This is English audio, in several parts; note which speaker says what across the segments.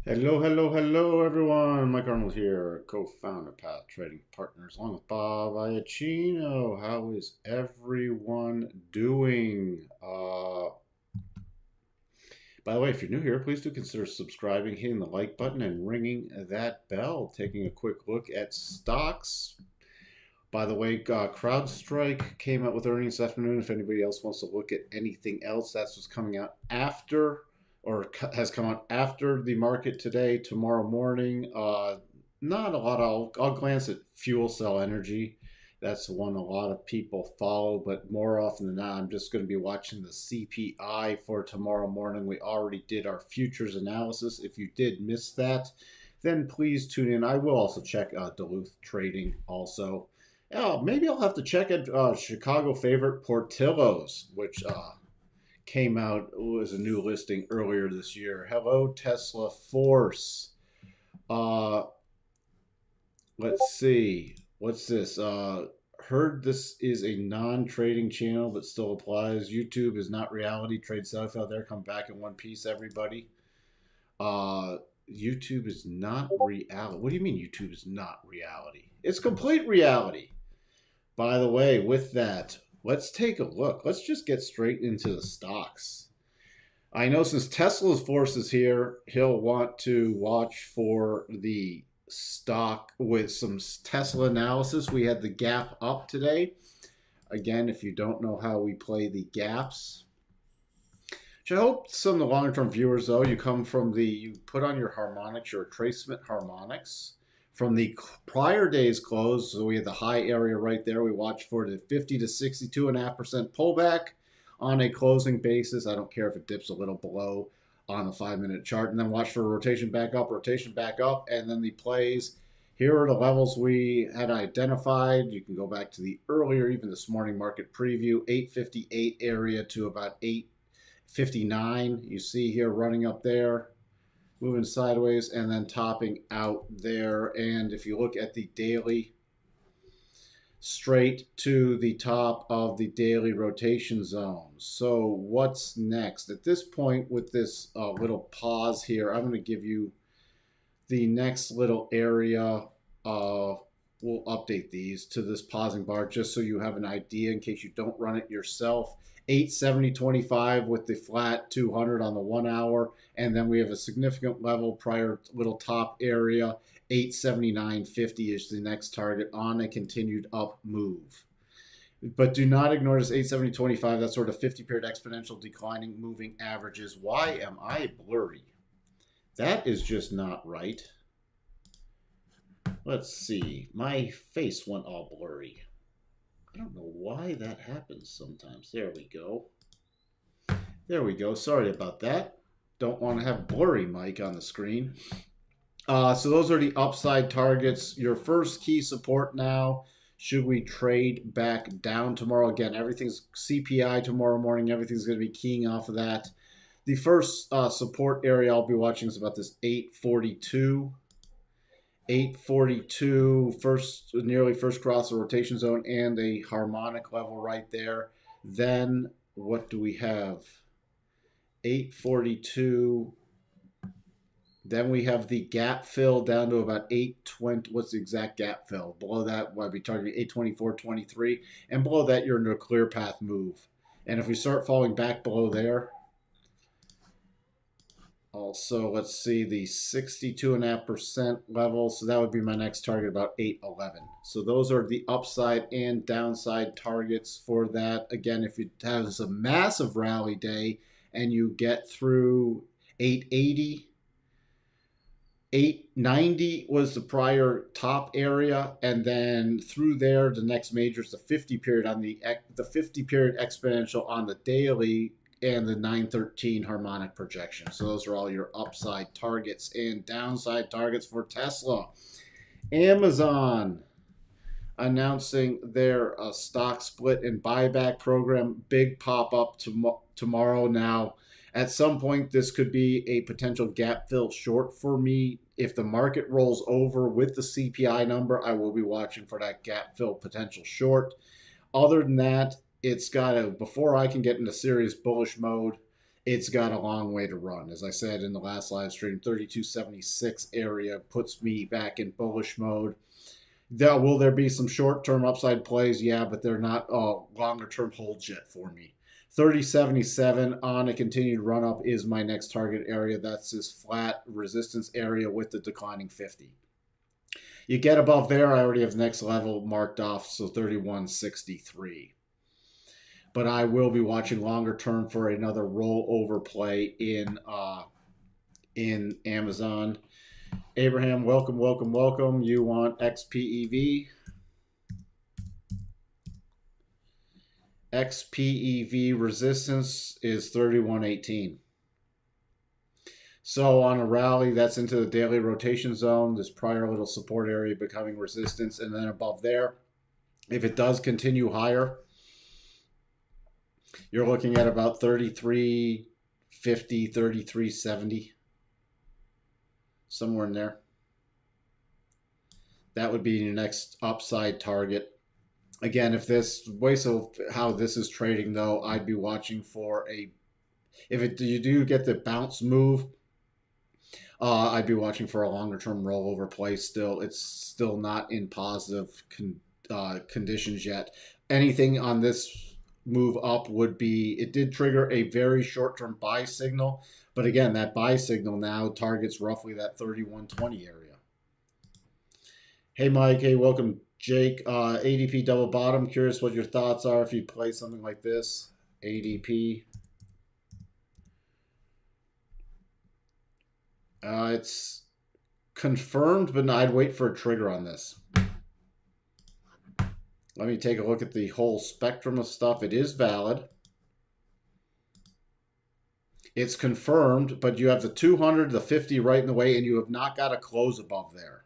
Speaker 1: Hello, hello, hello, everyone. Mike Arnold here, co-founder, Path Trading Partners, along with Bob Iacchino. How is everyone doing? By the way, if you're new here, please do consider subscribing, hitting the like button, and ringing that bell. Taking a quick look at stocks. By the way, CrowdStrike came out with earnings this afternoon. If anybody else wants to look at anything else, that's what's coming out after or has come out after the market today, tomorrow morning. Not a lot. I'll glance at fuel cell energy. That's the one a lot of people follow, but more often than not, I'm just going to be watching the CPI for tomorrow morning. We already did our futures analysis. If you did miss that, then please tune in. I will also check Duluth Trading also. Maybe I'll have to check at Chicago favorite Portillo's, which came out was a new listing earlier this year. Hello, Tesla Force. Uh, let's see. What's this? Heard this is a non-trading channel, but still applies. YouTube is not reality. Trade stuff out there. Come back in one piece, everybody. Uh, YouTube is not reality. What do you mean YouTube is not reality? It's complete reality. By the way, with that, let's take a look. Let's just get straight into the stocks. I know since Tesla's Force is here, he'll want to watch for the stock with some Tesla analysis. We had the gap up today. Again, if you don't know how we play the gaps, which I hope some of the longer term viewers, though, you put on your harmonics, your retracement harmonics from the prior day's close. So we had the high area right there. We watched for the 50 to 62.5% pullback on a closing basis. I don't care if it dips a little below on the 5-minute chart, and then watch for a rotation back up, and then the plays. Here are the levels we had identified. You can go back to the earlier, even this morning market preview, 858 area to about 859. You see here running up there, moving sideways, and then topping out there. And if you look at the daily, straight to the top of the daily rotation zone. So what's next? At this point, with this little pause here, I'm going to give you the next little area. We'll update these to this pausing bar just so you have an idea in case you don't run it yourself. 870.25 with the flat 200 on the 1 hour, and then we have a significant level prior little top area. 879.50 is the next target on a continued up move. But do not ignore this 870.25. That's sort of 50-period exponential declining moving averages. Why am I blurry? That is just not right. Let's see. My face went all blurry. I don't know why that happens sometimes. There we go. There we go. Sorry about that. Don't want to have blurry mic on the screen. So those are the upside targets. Your first key support now. Should we trade back down tomorrow? Again, everything's CPI tomorrow morning. Everything's going to be keying off of that. The first support area I'll be watching is about this 842. 842, nearly first cross the rotation zone and a harmonic level right there. Then what do we have? 842. Then we have the gap fill down to about 820. What's the exact gap fill? Below that, I'd be targeting 824.23. And below that, you're into a clear path move. And if we start falling back below there, also, let's see the 62.5% level. So that would be my next target, about 811. So those are the upside and downside targets for that. Again, if it has a massive rally day and you get through 880, 890 was the prior top area, and then through there, the next major is the 50 period on the 50 period exponential on the daily, and the 913 harmonic projection. So those are all your upside targets and downside targets for Tesla. Amazon announcing their stock split and buyback program. Big pop up tomorrow. Now, at some point, this could be a potential gap fill short for me. If the market rolls over with the CPI number, I will be watching for that gap fill potential short. Other than that, it's got to, before I can get into serious bullish mode, it's got a long way to run. As I said in the last live stream, 3276 area puts me back in bullish mode. Will there be some short-term upside plays? Yeah, but they're not longer-term holds yet for me. 3077 on a continued run-up is my next target area. That's this flat resistance area with the declining 50. You get above there, I already have the next level marked off, so 3163. But I will be watching longer term for another rollover play in Amazon. Abraham, welcome, welcome, welcome. You want XPEV? XPEV resistance is 3118. So on a rally, that's into the daily rotation zone, this prior little support area becoming resistance, and then above there, if it does continue higher, you're looking at about 3350, 3370, somewhere in there. That would be your next upside target. Again, if this how this is trading though, I'd be watching for you do get the bounce move, I'd be watching for a longer term rollover play still. It's still not in positive conditions yet. Anything on this move up would be, it did trigger a very short term buy signal, but again, that buy signal now targets roughly that 3120 area. Hey Mike, hey, welcome Jake. ADP double bottom, curious what your thoughts are if you play something like this. ADP. It's confirmed, but I'd wait for a trigger on this. Let me take a look at the whole spectrum of stuff. It is valid. It's confirmed, but you have the 200, the 50 right in the way, and you have not got a close above there.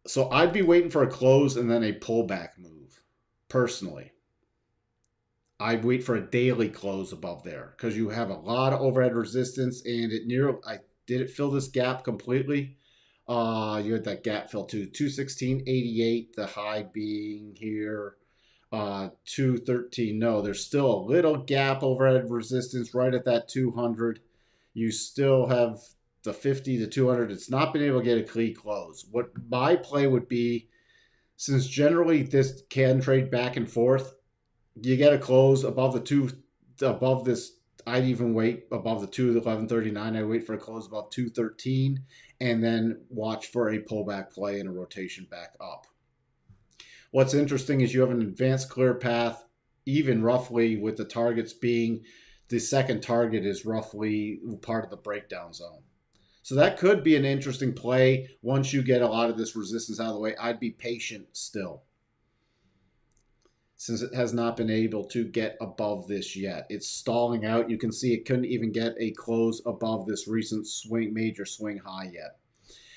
Speaker 1: So I'd be waiting for a close and then a pullback move, personally. I'd wait for a daily close above there because you have a lot of overhead resistance, and did it fill this gap completely? You had that gap fill to 216.88, the high being here, 213. No, there's still a little gap overhead resistance right at that 200. You still have the 50 to 200. It's not been able to get a clean close. What my play would be, since generally this can trade back and forth, you get a close above above this. I'd even wait above the 1139. I wait for a close above 213 and then watch for a pullback play and a rotation back up. What's interesting is you have an advanced clear path, even roughly with the targets being the second target is roughly part of the breakdown zone. So that could be an interesting play once you get a lot of this resistance out of the way. I'd be patient still, since it has not been able to get above this yet. It's stalling out. You can see it couldn't even get a close above this recent major swing high yet.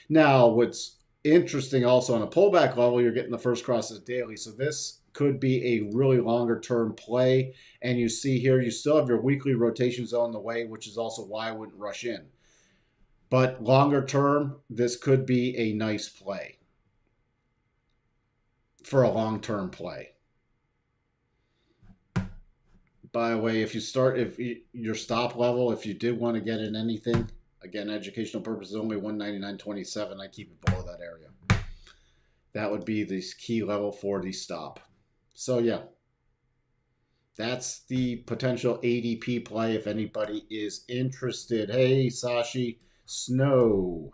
Speaker 1: Now, what's interesting also on a pullback level, you're getting the first cross of the daily. So this could be a really longer term play. And you see here, you still have your weekly rotation zone in the way, which is also why I wouldn't rush in. But longer term, this could be a nice play for a long-term play. By the way, if your stop level, if you did want to get in anything, again, educational purposes only 199.27. I keep it below that area. That would be the key level for the stop. So yeah, that's the potential ADP play if anybody is interested. Hey, Sashi. Snow.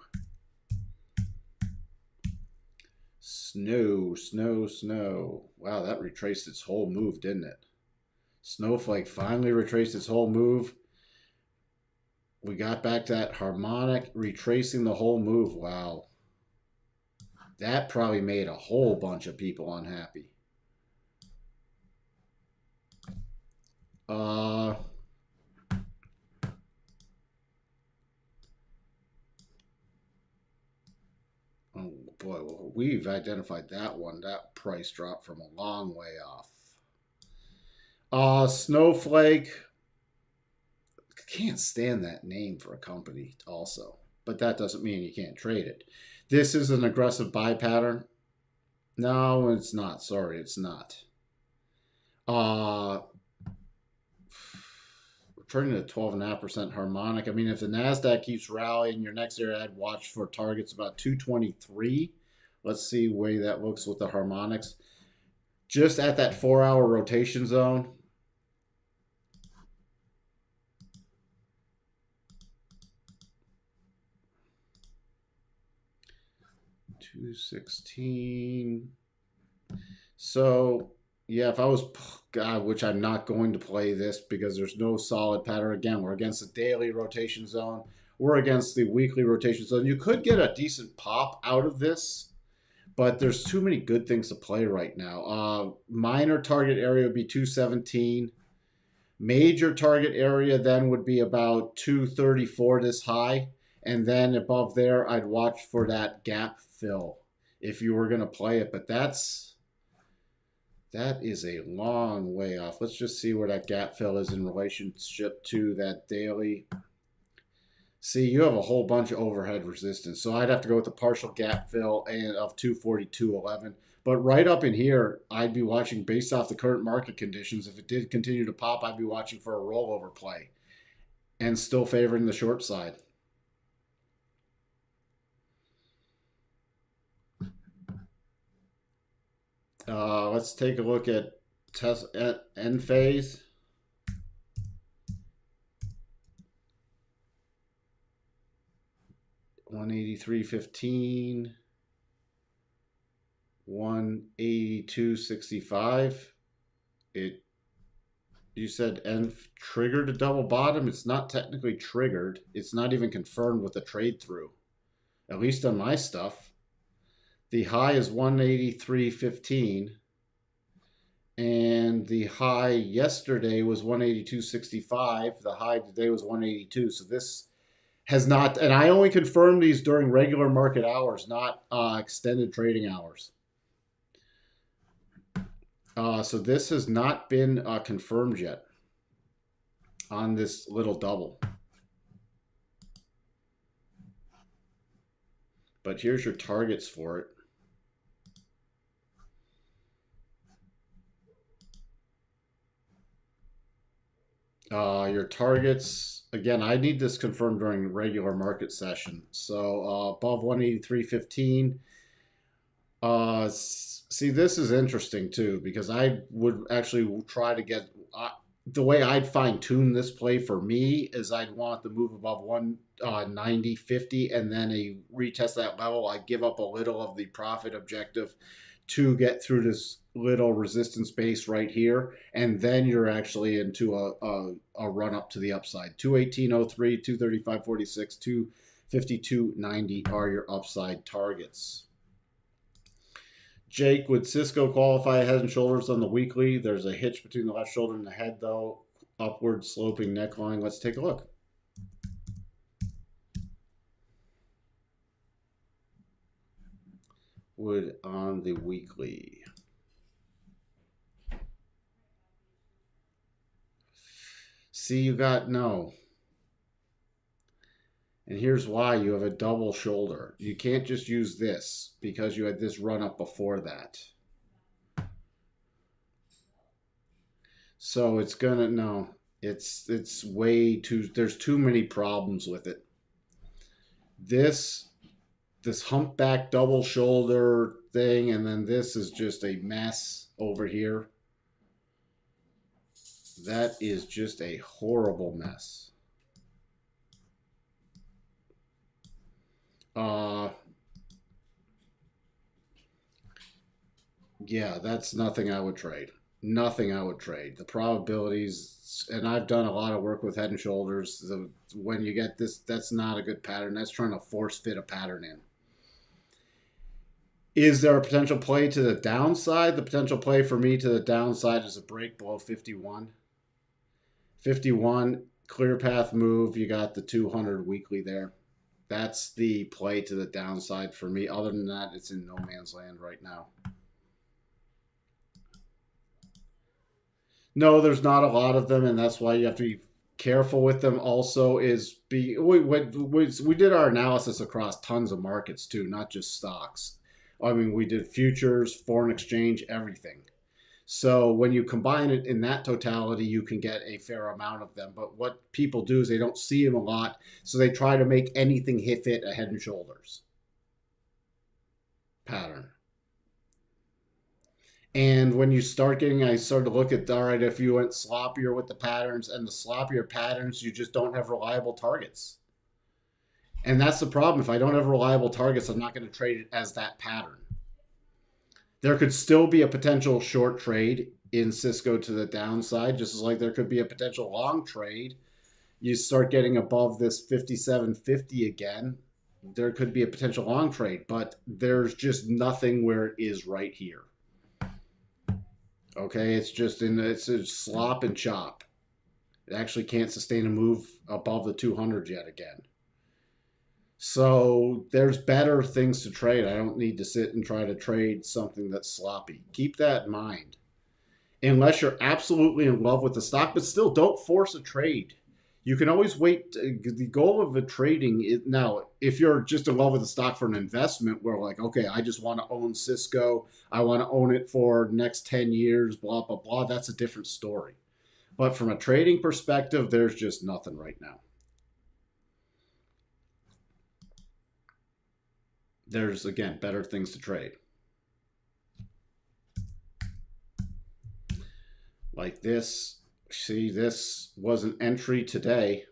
Speaker 1: Wow, that retraced its whole move, didn't it? Snowflake finally retraced its whole move. We got back to that harmonic, retracing the whole move. Wow. That probably made a whole bunch of people unhappy. Oh boy, well, we've identified that one. That price drop from a long way off. Snowflake. Can't stand that name for a company also, but that doesn't mean you can't trade it. This is an aggressive buy pattern. No, it's not. Sorry, it's not. turning to 12.5% harmonic. I mean, if the NASDAQ keeps rallying, your next area I'd watch for targets about 223. Let's see where that looks with the harmonics. Just at that 4-hour rotation zone. $216. So yeah, if I was, God, which I'm not going to play this because there's no solid pattern. Again, we're against the daily rotation zone. We're against the weekly rotation zone. You could get a decent pop out of this, but there's too many good things to play right now. Minor target area would be 217. Major target area then would be about 234 this high. And then above there, I'd watch for that gap fill if you were going to play it. But that is a long way off. Let's just see where that gap fill is in relationship to that daily. See, you have a whole bunch of overhead resistance. So I'd have to go with the partial gap fill and of 242.11. But right up in here, I'd be watching based off the current market conditions. If it did continue to pop, I'd be watching for a rollover play and still favoring the short side. Let's take a look at TESS end phase. $183.15, $182.65. You said end triggered a double bottom. It's not technically triggered. It's not even confirmed with the trade through, at least on my stuff. The high is 183.15, and the high yesterday was 182.65. The high today was 182. So this has not, and I only confirmed these during regular market hours, not extended trading hours. So this has not been confirmed yet on this little double. But here's your targets for it. Your targets, again, I need this confirmed during regular market session. So above 183.15. See, this is interesting too, because I would actually try to get, the way I'd fine tune this play for me is I'd want the move above 190.50 and then a retest that level. I'd give up a little of the profit objective to get through this little resistance base right here, and then you're actually into a run up to the upside. 218.03, 235.46, 252.90 are your upside targets. Jake, would Cisco qualify head and shoulders on the weekly? There's a hitch between the left shoulder and the head, though. Upward sloping neckline. Let's take a look. Would on the weekly. See, you got no. And here's why. You have a double shoulder. You can't just use this because you had this run up before that. So it's gonna, no, it's way too, there's too many problems with it. This humpback double shoulder thing, and then this is just a mess over here. That is just a horrible mess. Yeah, that's nothing I would trade. Nothing I would trade. The probabilities, and I've done a lot of work with head and shoulders. When you get this, that's not a good pattern. That's trying to force fit a pattern in. Is there a potential play to the downside? The potential play for me to the downside is a break below 51. 51, clear path move. You got the 200 weekly there. That's the play to the downside for me. Other than that, it's in no man's land right now. No, there's not a lot of them, and that's why you have to be careful with them. Also, is we did our analysis across tons of markets too, not just stocks. I mean, we did futures, foreign exchange, everything. So when you combine it in that totality, you can get a fair amount of them. But what people do is they don't see them a lot, so they try to make anything fit a head and shoulders pattern. And when you start getting, I started to look at, all right, if you went sloppier with the patterns, and the sloppier patterns, you just don't have reliable targets. And that's the problem. If I don't have reliable targets, I'm not going to trade it as that pattern. There could still be a potential short trade in Cisco to the downside, just as like there could be a potential long trade. You start getting above this 57.50 again, there could be a potential long trade, but there's just nothing where it is right here. Okay, it's just it's a slop and chop. It actually can't sustain a move above the 200 yet again. So there's better things to trade. I don't need to sit and try to trade something that's sloppy. Keep that in mind. Unless you're absolutely in love with the stock, but still don't force a trade. You can always wait. The goal of the trading is now, if you're just in love with the stock for an investment, where like, okay, I just want to own Cisco. I want to own it for next 10 years, blah, blah, blah. That's a different story. But from a trading perspective, there's just nothing right now. There's, again, better things to trade. Like this. See, this was an entry today.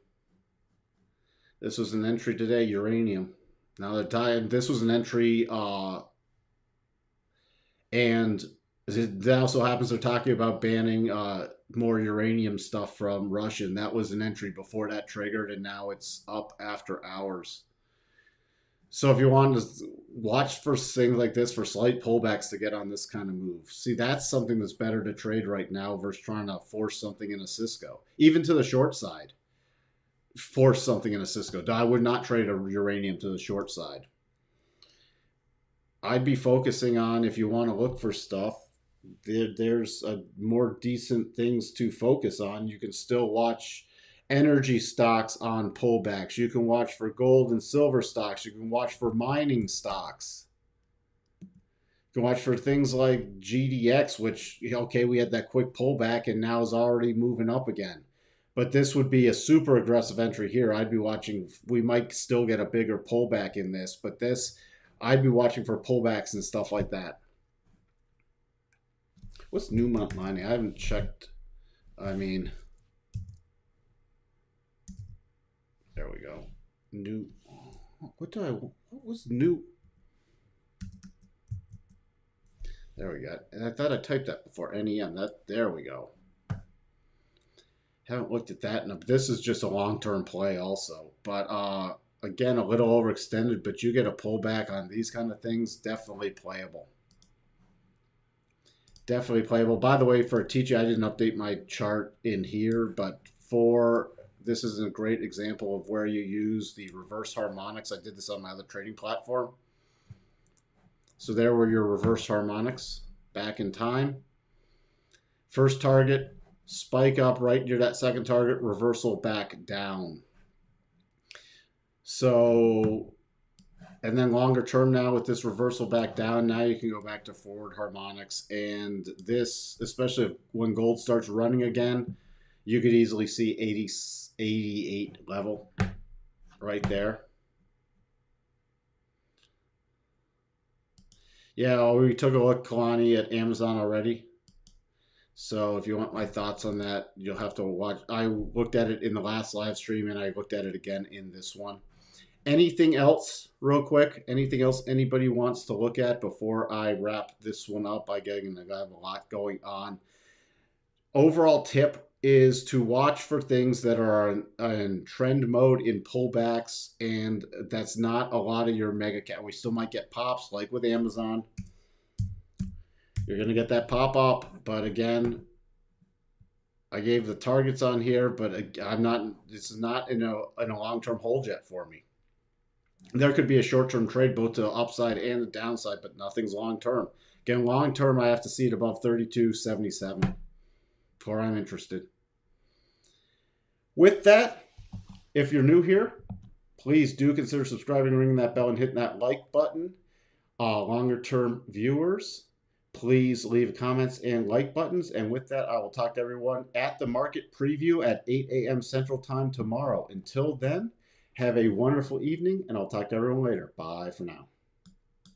Speaker 1: This was an entry today, uranium. Now they're dying. This was an entry, and it also happens they're talking about banning more uranium stuff from Russia. And that was an entry before that triggered, and now it's up after hours. So if you want to watch for things like this, for slight pullbacks to get on this kind of move. See, that's something that's better to trade right now versus trying to force something in a Cisco. Even to the short side, force something in a Cisco. I would not trade a uranium to the short side. I'd be focusing on, if you want to look for stuff, there's more decent things to focus on. You can still watch energy stocks on pullbacks. You can watch for gold and silver stocks. You can watch for mining stocks. You can watch for things like GDX, which, okay, we had that quick pullback and now is already moving up again. But this would be a super aggressive entry here. I'd be watching. We might still get a bigger pullback in this, but this, I'd be watching for pullbacks and stuff like that. What's Newmont Mining? I haven't checked. I mean, there we go. New. What was new? There we go. And I thought I typed that before. NEM. There we go. Haven't looked at that. And this is just a long-term play also. But again, a little overextended, but you get a pullback on these kind of things, definitely playable. Definitely playable. By the way, for a teacher, I didn't update my chart in here, but this is a great example of where you use the reverse harmonics. I did this on my other trading platform. So there were your reverse harmonics back in time. First target, spike up right near that second target, reversal back down. So, and then longer term now with this reversal back down, now you can go back to forward harmonics. And this, especially when gold starts running again, you could easily see 88 level right there. Yeah, we took a look, Kalani, at Amazon already. So if you want my thoughts on that, you'll have to watch. I looked at it in the last live stream, and I looked at it again in this one. Anything else, real quick? Anything else anybody wants to look at before I wrap this one up? I have a lot going on. Overall tip is to watch for things that are in trend mode in pullbacks, and that's not a lot of your mega cap. We still might get pops like with Amazon. You're going to get that pop up, but again, I gave the targets on here, but I'm not. This is not in a long-term hold yet for me. There could be a short-term trade both to the upside and the downside, but nothing's long-term. Again, long-term, I have to see it above 32.77 before I'm interested. With that, if you're new here, please do consider subscribing, ringing that bell, and hitting that like button. Longer-term viewers, Please leave comments and like buttons. And with that, I will talk to everyone at the market preview at 8 a.m. Central Time tomorrow. Until then, have a wonderful evening, and I'll talk to everyone later. Bye for now.